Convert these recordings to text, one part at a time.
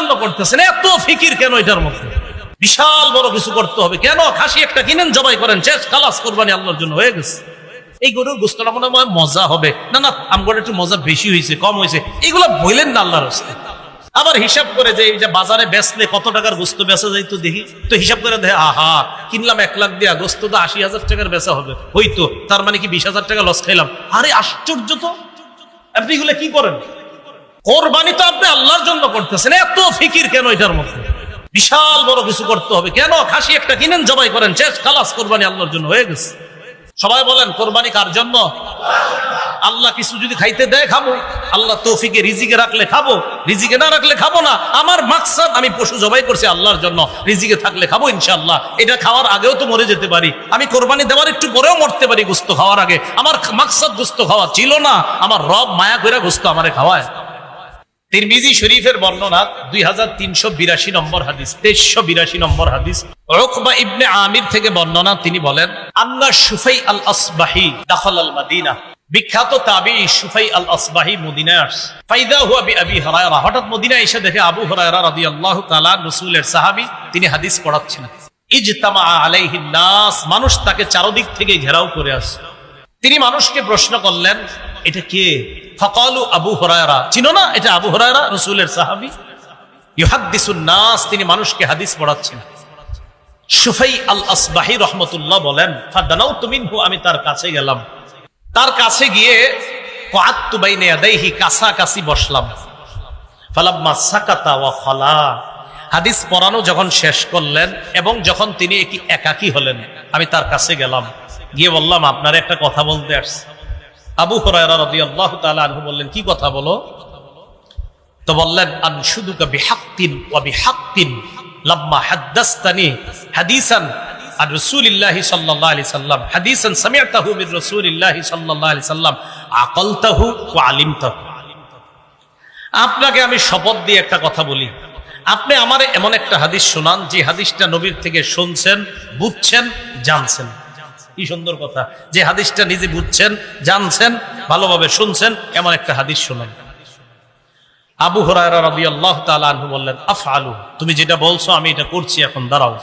জন্য করতেছেন, এত ফিকির কেন এটার মধ্যে? বিশাল বড় কিছু করতে হবে কেন? খাসি একটা কিনেন, জবাই করেন, শেষ, খালাস, কোরবানি আল্লাহর জন্য হয়ে গেছে। এই গরুর গোস্তটা মনে হয় মজা হবে, না না আমগর একটু মজা বেশি হয়েছে, কম হয়েছে, এগুলো বললেন না আল্লাহর রাস্তায়। আবার হিসাব করে যে এই যে বাজারে বেচলে কত টাকার গোস্ত বেচা যায় তো দেখি, তো হিসাব করে দেখে আহা কিনলাম 1 লাখ দিয়া, গোস্ত তো 80,000 টাকার বেচা হবে, হইতো তার মানে কি 20,000 টাকা লস খাইলাম। আরে আশ্চর্য তো, আপনি এগুলো কি করেন? কোরবানি তো আপনি আল্লাহর জন্য করতেছেন, এত ফিকির কেন এটার মধ্যে? বিশাল বড় কিছু করতে হবে কেন? খাসি একটা কিনেন, জবাই করেন, শেষ, খালাস, কোরবানি আল্লাহর জন্য হয়ে গেছে। সবাই বলেন কোরবানি কার জন্য? আল্লাহ কিছু যদি খাইতে দেয় খাবো, আল্লাহ তৌফিকে রিজিকে রাখলে খাবো, রিজিকে না রাখলে খাবো না। আমার মাকসাদ আমি পশু জবাই করছি আল্লাহর জন্য, রিজিকে থাকলে খাবো ইনশাআল্লাহ। এটা খাওয়ার আগেও তো মরে যেতে পারি, আমি কোরবানি দেওয়ার একটু পরেও মরতে পারি গোস্ত খাওয়ার আগে। আমার মাকসাদ গোস্ত খাওয়া ছিল না, আমার রব মায়া করে গোস্ত আমারে খাওয়ায়। তিরমিজি শরীফের বর্ণনা 2382 নম্বর হাদিস, 2382 নম্বর হাদিস, উকবা ইবনে আমির থেকে বর্ণনা, তিনি বলেন আন্না শুফাই আল আসবাহি দাখাল আল মাদিনা। বিখ্যাত তাবিঈ শুফাই আল আসবাহি মদিনায় আসে, ফাইদা হুয়া বিআবি হুরায়রা, হঠাৎ মদিনায় এসে দেখে আবু হুরায়রা রাদিয়াল্লাহু তাআলা রাসূলের সাহাবী, তিনি হাদিস পড়াচ্ছেন। ইজতামা আলাইহিন নাস, মানুষ তাকে চারদিক থেকে ঘেরাও করে আসে। তিনি মানুষকে প্রশ্ন করলেন এটা কে? ফাকালু আবু হুরায়রা, চিনো না এটা আবু হুরায়রা রাসূলের সাহাবী, ইউহাদ্দিসুন নাস, তিনি মানুষকে হাদিস পড়াচ্ছেন। শুফাই আল আসবাহি রাহমাতুল্লাহ বলেন ফাদানাউতু মিনহু, আমি তার কাছে গেলাম, তার কাছে গিয়ে ক্বাআতু বাইনা ইয়াদাইহি, কাছাকাছি বসলাম। ফালাম্মা সাকাতা ওয়া খালা, হাদিস পড়ানো যখন শেষ করলেন এবং যখন তিনি একাকী হলেন, আমি তার কাছে গেলাম, গিয়ে বললাম আপনার একটা কথা বলতে আসছি। আবু হুরায়রা রাদিয়াল্লাহু তাআলা আনহু বললেন কি কথা বলো? তো বললেন আনশুদুকা বিহাক্কিন ওয়া বিহাক্কিন লাম্মা হাদ্দাসতানি হাদিসান আর রাসূলিল্লাহি সাল্লাল্লাহু আলাইহি সাল্লাম, হাদিসান সামি'তাহু মির রাসূলিল্লাহি সাল্লাল্লাহু আলাইহি সাল্লাম আকালতাহু ওয়া আলিমতাহু। আপনাকে আমি শপথ দিয়ে একটা কথা বলি, আপনি আমারে এমন একটা হাদিস শোনান যে হাদিসটা নবীর থেকে শুনছেন, বুঝছেন, জানছেন। কি সুন্দর কথা, যে হাদিসটা নিজে বুঝছেন, জানছেন, ভালোভাবে শুনছেন, এমন একটা হাদিস শোনান। আবু হুরায়রা রাদিয়াল্লাহু তাআলা আনহু বললেন আফআলু, তুমি যেটা বলছো আমি এটা করছি, এখন দাঁড়াও।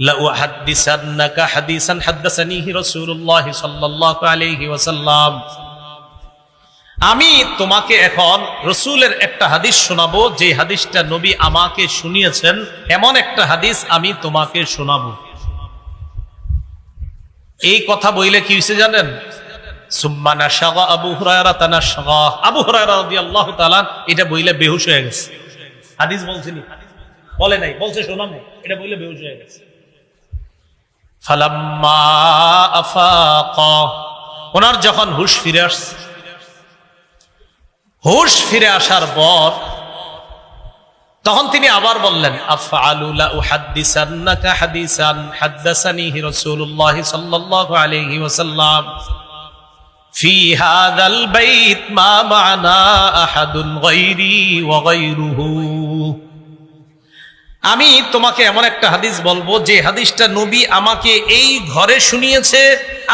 লা উহাদ্দিসান্নাকা হাদিসান হাদাসানিহি রাসূলুল্লাহ সাল্লাল্লাহু আলাইহি ওয়াসাল্লাম, আমি তোমাকে এখন রাসূলের একটা হাদিস শোনাবো, যে হাদিসটা নবী আমাকে শুনিয়েছেন, এমন একটা হাদিস আমি তোমাকে শোনাবো। এই কথা বইলে কি হইছে জানেন? সুম্মা নাশাগা আবু হুরায়রা তানাশাগা, আবু হুরায়রা রাদিয়াল্লাহু তাআলা এটা বইলে বেহুশ হয়ে গেছে। হাদিস বলছিনি, বলে নাই, বলছে শোনাবো, এটা বইলে বেহুশ হয়ে গেছে। ফালাম্মা আফাকা, ওনার যখন হুশ ফিরে আসছে, হুশ ফিরে আসার পর তখন তিনি আবার বললেন আফআলু লা উহাদ্দিসান্নাকা হাদিসান হাদাসানিহি রাসূলুল্লাহ সাল্লাল্লাহু আলাইহি ওয়াসাল্লাম ফি হাযাল বাইত মা মা'না আহাদুন গায়রি ওয়া গায়রুহু, আমি তোমাকে এমন একটা হাদিস বলবো যে হাদিসটা নবী আমাকে এই ঘরে শুনিয়েছে,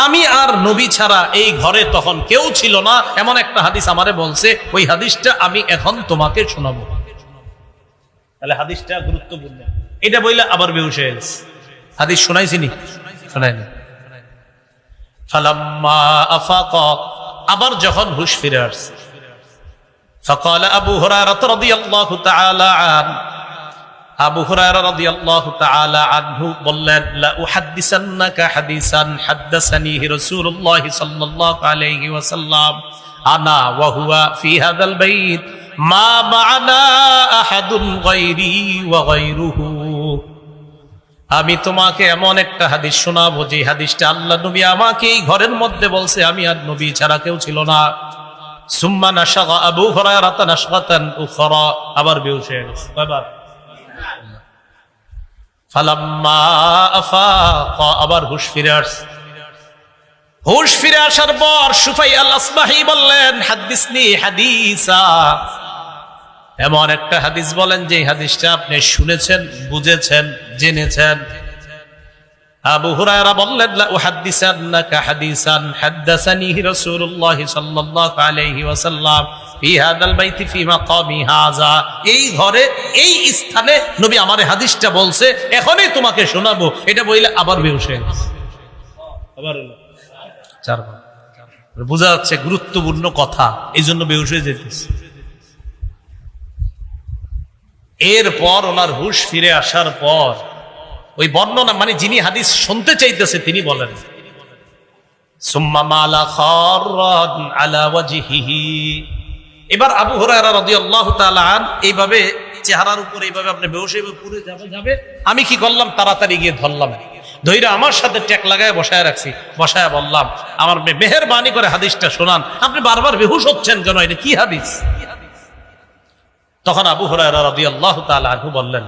আমি আর নবী ছাড়া এই ঘরে তখন কেউ ছিল না, এমন একটা হাদিস আমারে বলছে, ওই হাদিসটা আমি এখন তোমাকে শোনাবো। তাহলে হাদিসটা গুরুত্বপূর্ণ। এটা বইলে আবার বেহুশ হয়ে গেছে। হাদিস শোনাইছিনি? শোনাইনি। ফালাম্মা আফাকা, আবার যখন হুশ ফিরে আসছে, ফাকালা আবু হুরায়রা রাদিয়াল্লাহু তাআলা আনহু, আবু হুরায়রা রাদিয়াল্লাহু তাআলা আনহু বললেন লা উহাদ্দিসান্নাকা হাদিসান হাদাসানিহি রাসূলুল্লাহ সাল্লাল্লাহু আলাইহি ওয়াসাল্লাম আনা ওয়া হুয়া ফি হাযাল বাইত মা মা'না আহাদুন গায়রি ওয়া গায়রুহু, আমি তোমাকে এমন একটা হাদিস শোনাবো যে হাদিসটা আল্লাহ নবী আমাকে এই ঘরের মধ্যে বলছে, আমি আর নবী ছাড়া কেউ ছিল না। সুম্মা নাশাগা আবু হুরায়রা নাশগাতান উখরা, আবার বেহুশ হয়ে গেছে। কয়বার? ফালাম্মা আফাকা, আবার হুশ ফিরে আসছে। হুশ ফিরে আসার পর শুফাই আল আসবাহি বললেন হাদিসনি হাদিসা, এমন একটা হাদিস বলেন যে হাদিসটা আপনি শুনেছেন, বুঝেছেন, জেনেছেন। আবু হুরায়রা বললেন লা উহাদ্দিসান্নাকা হাদিসান হাদাসানিহি রাসূলুল্লাহ সাল্লাল্লাহু আলাইহি ওয়াসাল্লাম ফি হাদাল বাইতি ফি মাকামি হাযা, এই ঘরে এই স্থানে নবী আমারে হাদিসটা বলছে, এখনই তোমাকে শোনাবো। এটা বইলে আবার বেহুশ হয়ে গেছে, আবার হলো চারবার। বোঝা যাচ্ছে গুরুত্বপূর্ণ কথা, এই জন্য বেহুশ হয়ে যেতেছে। এরপর ওনার হুশ ফিরে আসার পর ওই বর্ণনা, মানে যিনি হাদিস শুনতে চাইতেছে তিনি বলেন, সুম্মা মালা খাররান আলা ওয়াজহিহি। এবার আবু হুরায়রা রাদিয়াল্লাহু তাআলা আন এইভাবে চেহারার উপর এইভাবে আপনি বেহুশ হয়ে পুরো যাবে, আমি কি করলাম, তাড়াতাড়ি গিয়ে ধরলাম, ধইরা আমার সাথে ট্যাক লাগায় বসায় রাখছি, বসায় বললাম, আমার মেহেরবানি করে হাদিসটা শোনান, আপনি বারবার বেহুশ হচ্ছেন কেন, এটা কি হাদিস? তখন আবু হুরায়রা রাদিয়াল্লাহু তাআলা আনহু বললেন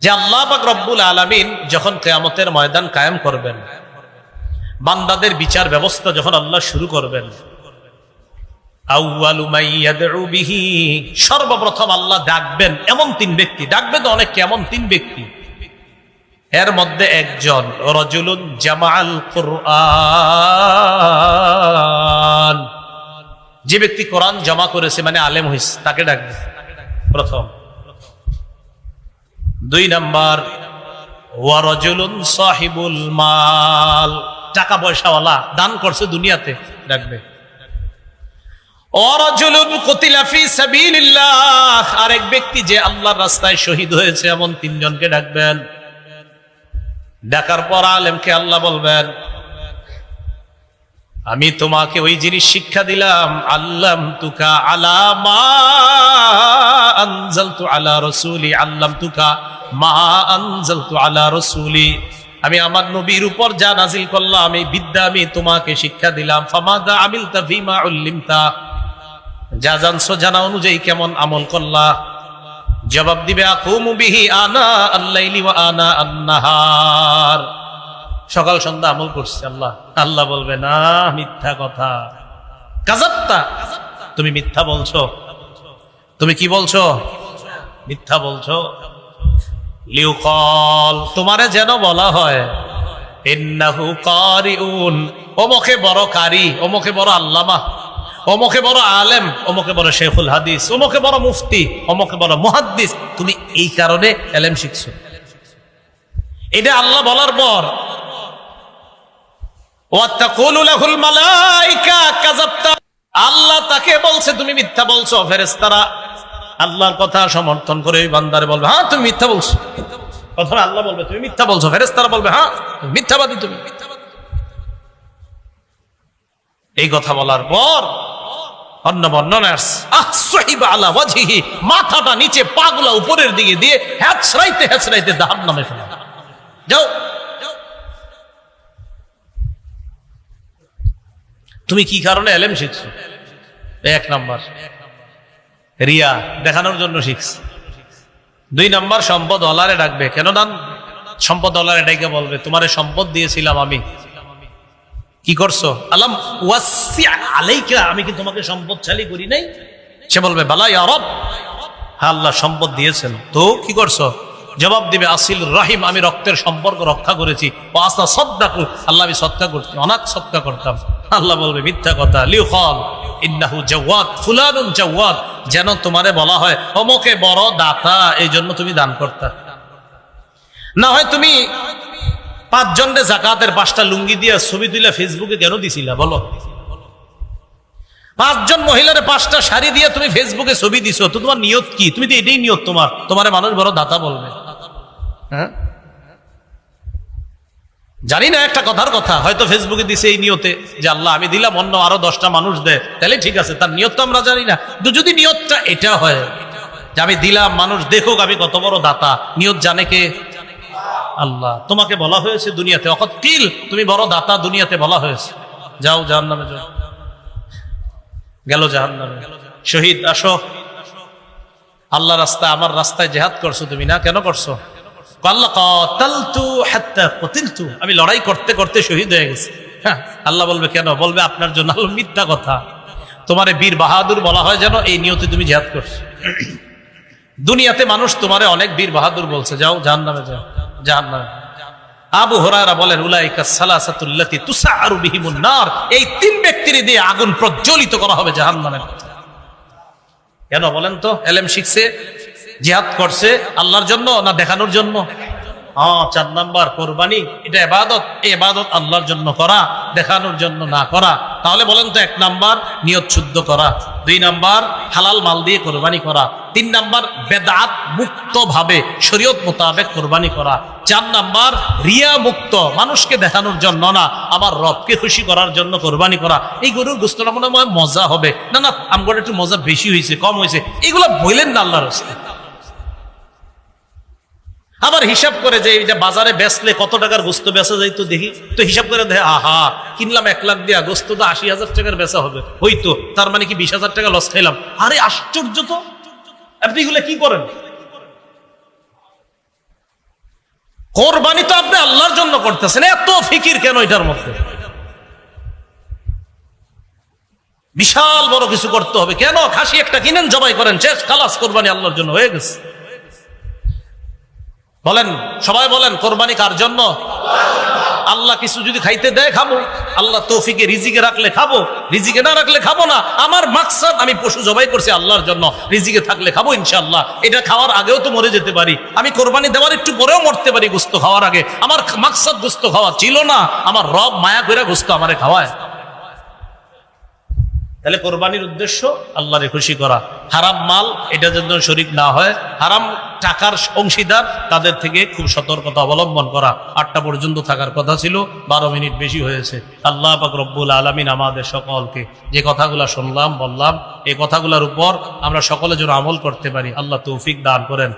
যে আল্লাহ পাক রব্বুল আলামিন যখন কিয়ামতের ময়দান কায়েম করবেন, বান্দাদের বিচার ব্যবস্থা যখন আল্লাহ শুরু করবেন, আউয়ালু মান ইয়াদউ বিহি, সর্বপ্রথম আল্লাহ ডাকবেন এমন তিন ব্যক্তি, ডাকবেন তো অনেক, এমন তিন ব্যক্তি, এর মধ্যে একজন রাজুলুন জামাআল কুরআন, যে ব্যক্তি কোরআন জমা করেছে, মানে আলেম হইছে, তাকে ডাকবে প্রথম। দুই নাম্বার ওয়া রাজুলুন সাহিবুল মাল, টাকা পয়সাওয়ালা, দান করছে দুনিয়াতে, ডাকবে। ওয়া রাজুলুন কুতিলা ফি সাবিলিল্লাহ, আরেক ব্যক্তি যে আল্লাহর রাস্তায় শহীদ হয়েছে, এমন তিনজনকে ডাকবেন। ডাকার পর আলেমকে আল্লাহ বলবেন, আমি তোমাকে ওই জিনিস শিক্ষা দিলাম, আল্লামতুকা আলা মা আনজালতু আলা রাসূলি, আল্লামতুকা মা আনজালতু আলা রাসূলি, আমি আমার নবীর উপর যা নাজিল করলাম এই বিদ্যা আমি তোমাকে শিক্ষা দিলাম। ফামাদা আমিলতা ফিমা উল্লিমতা, যা জানছো জানা অনুযায়ী কেমন আমল করলা? জবাব দিবে, আকুমু বিহি আনা আল-লাইলি ওয়া আনা আন-নাহার, সকাল সন্ধ্যা আমল করছে। আল্লাহ বলবে, না, মিথ্যা কথা, কাযাবতা, তুমি মিথ্যা বলছো। তুমি কি বলছো? মিথ্যা বলছো। লিউকাল, তোমারে যেন বলা হয়, ইন্নাহু কারিউন, অমুকে বড় কারি, অমুকে বড় আল্লামা, অমুকে বড় আলেম, অমুকে বড় শেখুল হাদিস, অমুকে বড় মুফতি, অমুকে বড় মুহাদ্দিস, তুমি এই কারণে ইলম শিখছো। এটা আল্লাহ বলার পর ওয়াতাকুলু লাহুল মালাইকা কাযাবতা, আল্লাহ তাকে বলছে তুমি মিথ্যা বলছো। ফেরেশতারা আল্লাহর কথা সমর্থন করে ওই বান্দারে বলবে, হ্যাঁ তুমি মিথ্যা বলছো। প্রথমে আল্লাহ বলবে তুমি মিথ্যা বলছো, ফেরেশতারা বলবে হ্যাঁ মিথ্যাবাদী তুমি। এই কথা বলার পর অন্য বর্ণনা আসসাহিবা আলা ওয়াজহিহি, মাথাটা নিচে পাগুলা উপরের দিকে দিয়ে হেঁচড়াইতে হেঁচড়াইতে জাহান্নামে ফেলা। যাও, তুমি কি কারণে ইলম শিখছো? এক নাম্বার রিয়া দেখানোর জন্য শিখছ। দুই নাম্বার সম্পদ ওয়ালারে ডাকবে, কেন দান সম্পদ ওয়ালারে ডাকে বলবে, তোমারে সম্পদ দিয়েছিলাম আমি, কি করছো? আলাম ওয়াসি আলাইকা, আমি কি তোমাকে সম্পদশালী করি নাই? সে বলবে বালা ইয়া রব, হ্যাঁ আল্লাহ সম্পদ দিয়েছেন, তো কি করছো? জবাব দিবে আসিল রাহিম, আমি রক্তের সম্পর্ক রক্ষা করেছি। ওয়াসা সাদদাকু, আল্লাহ আমি সদকা করছি, অনাথ সদকা করতাম। আল্লাহ বলবে মিথ্যা কথা। লিউকাল ইন্নাহু জাওয়াদ, ফুলানুন জাওয়াদ, যেন তোমারে বলা হয় অমুকে বড় দাতা, এই জন্য তুমি দান করতা। না হয় তুমি 5 জনের যাকাতের 5টা লুঙ্গি দিয়ে ছবি তুলে ফেসবুকে কেন দিছিলা বলো? 5 জন মহিলার 5টা শাড়ি দিয়ে তুমি ফেসবুকে ছবি দিছো, তো তোমার নিয়ত কি? তুমি তো এটাই নিয়ত তোমারে মানুষ বড় দাতা বলবে। হ্যাঁ জানি না, একটা কথার কথা, হয়তো ফেসবুকে দিছে এই নিয়তে যে আল্লাহ আমি দিলাম, অন্য আরো 10টা মানুষ দেয়, তাহলে ঠিক আছে, তার নিয়ত তো আমরা জানি না। কিন্তু যদি নিয়তটা এটা হয় যে আমি দিলাম, মানুষ দেখুক আমি কত বড় দাতা, নিয়ত জানে কে? আল্লাহ। তোমাকে বলা হয়েছে দুনিয়াতে অকতিল, তুমি বড় দাতা, দুনিয়াতে বলা হয়েছে, যাও জাহান্নামে যাও। গেল জাহান্নামে, শহীদ আসো, আল্লাহ রাস্তায়, আমার রাস্তায় জিহাদ করছো তুমি, না কেন করছো? আল্লাহ কাতালতু হাত্তা কুতিলতু, আমি লড়াই করতে করতে শহীদ হয়ে গেছি। আল্লাহ বলবে কেন? বলবে আপনার জন্য। আল্লাহ মিথ্যা কথা, তোমারে বীর বাহাদুর বলা হয় যেন এই নিয়তে তুমি জিহাদ করছো। দুনিয়াতে মানুষ তোমারে অনেক বীর বাহাদুর বলছে, যাও জাহান্নামে যাও, জাহান্নামে। আবু হুরায়রা বলেন উলাইকা সালাসাতুল্লাতি তুসআরু বিহিমুন নার, এই 3 ব্যক্তির দিয়ে আগুন প্রজ্বলিত করা হবে জাহান্নামে। কেন বলেন তো? এলেম শিখছে, জিহাদ করছে আল্লাহর জন্য না দেখানোর জন্য? 4 নাম্বার কোরবানি, এটা ইবাদত। এই ইবাদত আল্লাহর জন্য করা, দেখানোর জন্য না করা। তাহলে বলেন তো, 1 নাম্বার নিয়ত শুদ্ধ করা, 2 নাম্বার হালাল মাল দিয়ে কোরবানি করা, 3 নাম্বার বেদাত মুক্ত ভাবে শরীয়ত মোতাবেক কোরবানি করা, 4 নাম্বার রিয়া মুক্ত, মানুষকে দেখানোর জন্য না, আমার রবকে খুশি করার জন্য কোরবানি করা। এই গরুর গোশতটা মনে হয় মজা হবে, না না আমগর একটু মজা বেশি হয়েছে কম হয়েছে, এগুলো বললেন না আল্লাহর রাস্তায়। আবার হিসাব করে যে এটা বাজারে বেচলে কত টাকার গোস্ত বেচা যায় তো দেখি, তো হিসাব করে দেখে আহা কিনলাম 1 লাখ দিয়া, গোস্ত তো 80,000 টাকার বেচা হবে, হইতো তার মানে কি 20,000 টাকা লস খাইলাম। আরে আশ্চর্য তো, আপনি এগুলো কি করেন? কোরবানি তো আপনি আল্লাহর জন্য করতেছেন, এত ফিকির কেন এটার মধ্যে? বিশাল বড় কিছু করতে হবে কেন? খাসি একটা কিনেন, জবাই করেন, শেষ, খালাস, কোরবানি আল্লাহর জন্য হয়ে গেছে। বলেন, সবাই বলেন, কোরবানি কার জন্য? আল্লাহ কিছু যদি খাইতে দেয় খাবো, আল্লাহ তৌফিকে রিজিকে রাখলে খাবো, রিজিকে না রাখলে খাবো না। আমার মাকসাদ, আমি পশু জবাই করছি আল্লাহর জন্য, রিজিকে থাকলে খাবো ইনশাআল্লাহ। এটা খাওয়ার আগেও তো মরে যেতে পারি, আমি কোরবানি দেওয়ার একটু পরেও মরতে পারি গোস্ত খাওয়ার আগে। আমার মাকসাদ গোস্ত খাওয়া ছিল না, আমার রব মায়া করে গোস্ত আমারে খাওয়ায়। তাহলে কোরবানির উদ্দেশ্য আল্লাহরে খুশি করা। হারাম মাল এটা যেন শরীক না হয়, হারাম টাকার অংশীদার তাদের থেকে খুব সতর্কতা অবলম্বন করা। 8টা পর্যন্ত থাকার কথা ছিল, 12 মিনিট বেশি হয়েছে। আল্লাহ পাক রব্বুল আলামিন আমাদের সকলকে যে কথাগুলো শুনলাম বললাম, এই কথাগুলোর উপর আমরা সকলে যেন আমল করতে পারি, আল্লাহ তৌফিক দান করেন।